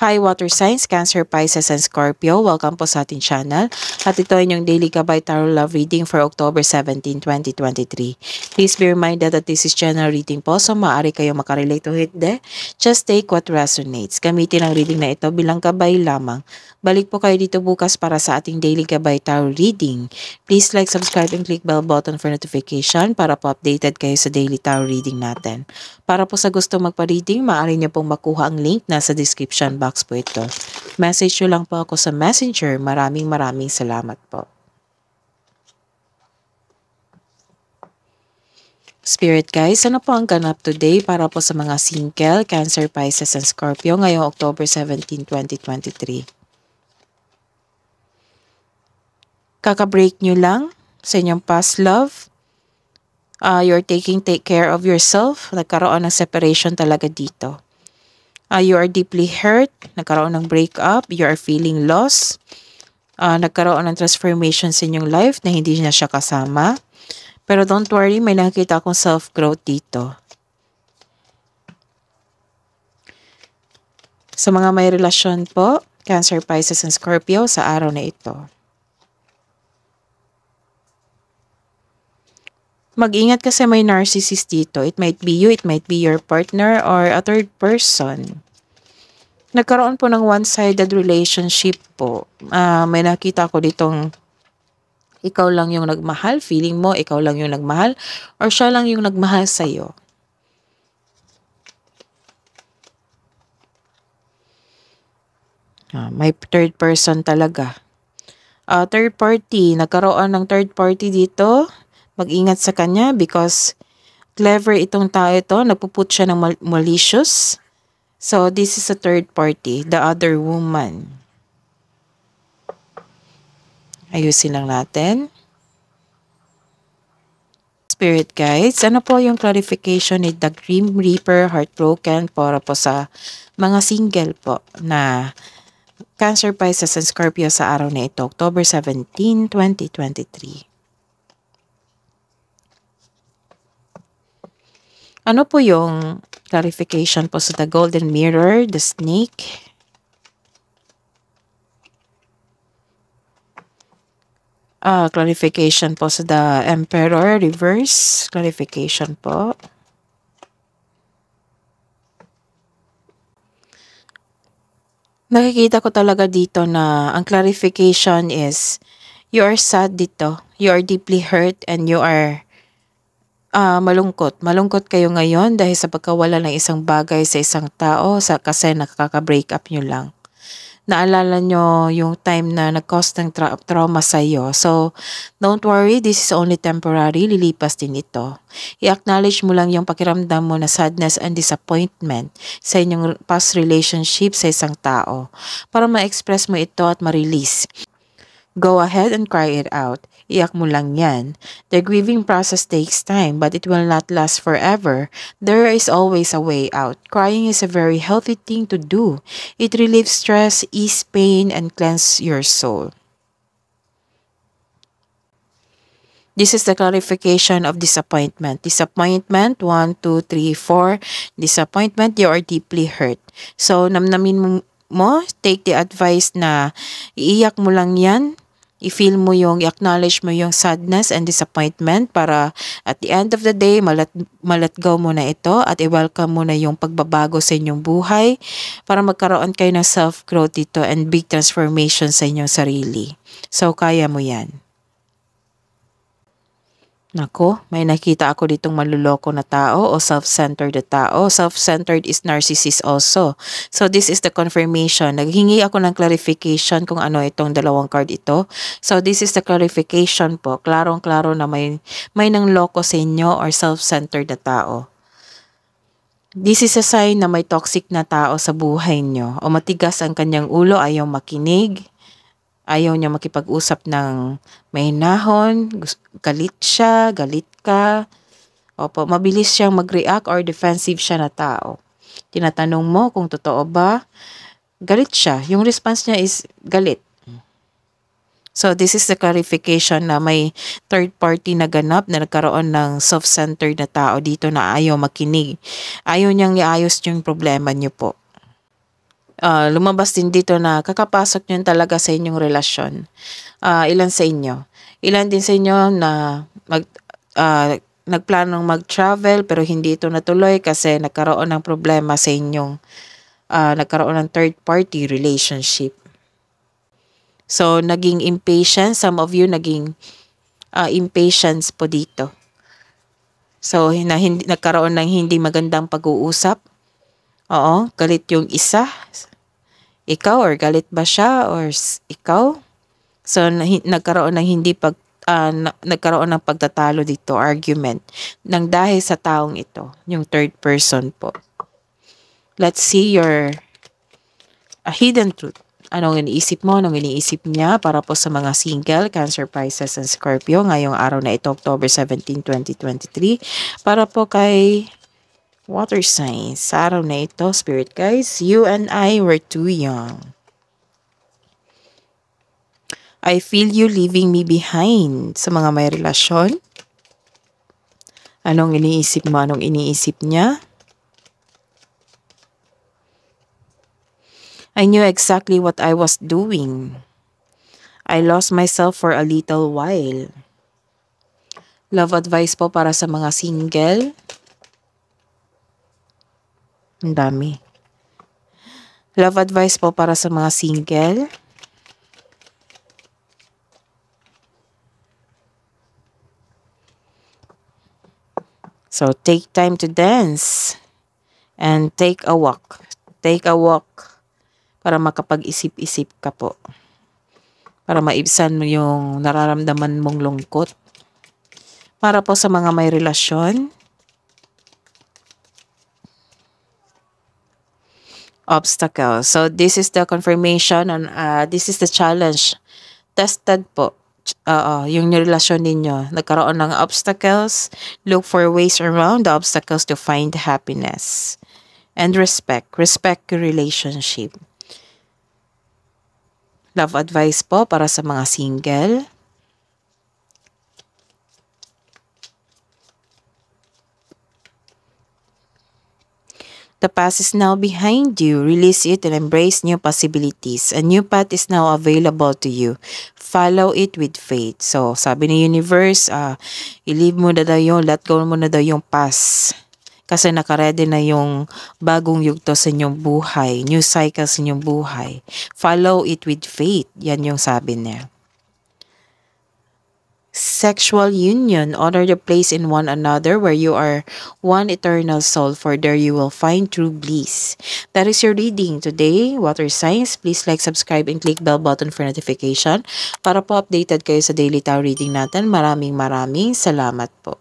Hi Water Signs, Cancer, Pisces, and Scorpio. Welcome po sa ating channel. At ito ay inyong Daily Gabay Tarot Love Reading for October 17, 2023. Please be reminded that this is general reading po, so maaari kayo makarelate o hindi. Just take what resonates. Gamitin ang reading na ito bilang gabay lamang. Balik po kayo dito bukas para sa ating Daily Gabay Tarot Reading. Please like, subscribe, and click bell button for notification para po updated kayo sa Daily Tarot Reading natin. Para po sa gusto magpa-reading, maaari niyo pong makuha ang link nasa description box po ito. Message nyo lang po ako sa Messenger. Maraming salamat po. Spirit guys, ano po ang ganap today para po sa mga single, Cancer, Pisces, and Scorpio ngayong October 17, 2023? Kaka-break nyo lang sa inyong past love. You're take care of yourself. Nagkaroon ng separation talaga dito. You are deeply hurt. Nagkaroon ng breakup. You are feeling lost. Nagkaroon ng transformation sa inyong life na hindi na siya kasama. Pero don't worry, may nakikita akong self-growth dito. Sa mga may relasyon po, Cancer, Pisces, and Scorpio sa araw na ito. Mag-ingat kasi may narcissist dito. It might be you, it might be your partner, or a third person. Nagkaroon po ng one-sided relationship po. May nakita ko ditong ikaw lang yung nagmahal, feeling mo ikaw lang yung nagmahal, or siya lang yung nagmahal sa'yo. May third person talaga. Third party, nagkaroon ng third party dito. Mag-ingat sa kanya because clever itong tao ito. Nagpuput siya ng malicious. So, this is a third party, the other woman. Ayusin lang natin. Spirit guides, ano po yung clarification ni The Grim Reaper, Heartbroken para po sa mga single po na Cancer, Pisces, and Scorpio sa araw na ito, October 17, 2023. Ano po yung clarification po sa The Golden Mirror, the Snake? Clarification po sa The Emperor, reverse. Clarification po. Nakikita ko talaga dito na ang clarification is you are sad dito. You are deeply hurt and you are malungkot. Malungkot kayo ngayon dahil sa pagkawala ng isang bagay sa isang tao kasi nakaka-break up nyo lang. Naalala nyo yung time na nag-cause ng trauma sa iyo. So, don't worry, this is only temporary. Lilipas din ito. I-acknowledge mo lang yung pakiramdam mo na sadness and disappointment sa inyong past relationship sa isang tao para ma-express mo ito at ma-release. Go ahead and cry it out. Iyak mo lang yan. The grieving process takes time but it will not last forever. There is always a way out. Crying is a very healthy thing to do. It relieves stress, ease pain, and cleanse your soul. This is the clarification of disappointment. Disappointment, 1, 2, 3, 4. Disappointment, you are deeply hurt. So, namnamin mo, take the advice na iiyak mo lang yan. I-feel mo yung, i-acknowledge mo yung sadness and disappointment para at the end of the day, malet go mo na ito at i-welcome mo na yung pagbabago sa inyong buhay para magkaroon kayo ng self-growth dito and big transformation sa inyong sarili. So, kaya mo yan. Nako, may nakita ako ditong maluloko na tao o self-centered na tao. Self-centered is narcissist also. So this is the confirmation. Naghingi ako ng clarification kung ano itong dalawang card ito. So this is the clarification po. Klarong-klaro na may nang loko sa inyo or self-centered na tao. This is a sign na may toxic na tao sa buhay nyo o matigas ang kanyang ulo, ayaw makinig. Ayaw niya makipag-usap ng may nahon, galit siya, galit ka. Opo, mabilis siyang mag-react or defensive siya na tao. Tinatanong mo kung totoo ba, galit siya. Yung response niya is galit. So this is the clarification na may third party na ganap na nagkaroon ng self-centered na tao dito na ayaw makinig. Ayaw niyang iayos yung problema niyo po. lumabas din dito na kakapasok nyo talaga sa inyong relasyon. Ilan sa inyo? Ilan din sa inyo na nagplanong mag-travel pero hindi ito natuloy kasi nagkaroon ng problema sa inyong nagkaroon ng third party relationship. So, naging impatient. Some of you naging impatience po dito. So, nagkaroon ng hindi magandang pag-uusap. Oo, galit yung isa. Ikaw or galit ba siya or ikaw? So, nagkaroon ng nagkaroon ng pagtatalo dito, argument, nang dahil sa taong ito, yung third person po. Let's see your hidden truth. Anong iniisip mo, anong iniisip niya para po sa mga single, Cancer, Pisces, and Scorpio ngayong araw na ito, October 17, 2023. Para po kay water signs, sa araw na ito, Spirit guys, you and I were too young. I feel you leaving me behind. Sa mga may relasyon, anong iniisip mo, anong iniisip niya? I knew exactly what I was doing. I lost myself for a little while. Love advice po para sa mga single. Ang dami. Love advice po para sa mga single. So, take time to dance and take a walk. Take a walk para makapag-isip-isip ka po. Para maibsan mo yung nararamdaman mong lungkot. Para po sa mga may relasyon, obstacle. So, this is the confirmation on, this is the challenge. Tested po. Yung relasyon ninyo. Nagkaroon ng obstacles. Look for ways around the obstacles to find happiness. And respect. Respect your relationship. Love advice po para sa mga single. The past is now behind you. Release it and embrace new possibilities. A new path is now available to you. Follow it with faith. So, sabi ni universe, i-leave mo na daw yung, let go mo na daw yung past. Kasi nakaredy na yung bagong yugto sa inyong buhay, new cycle sa inyong buhay. Follow it with faith. Yan yung sabi niya. Sexual union, honor the place in one another where you are one eternal soul, for there you will find true bliss. That is your reading today, water signs. Please like, subscribe, and click bell button for notification para po updated kayo sa daily tarot reading natin. Maraming salamat po.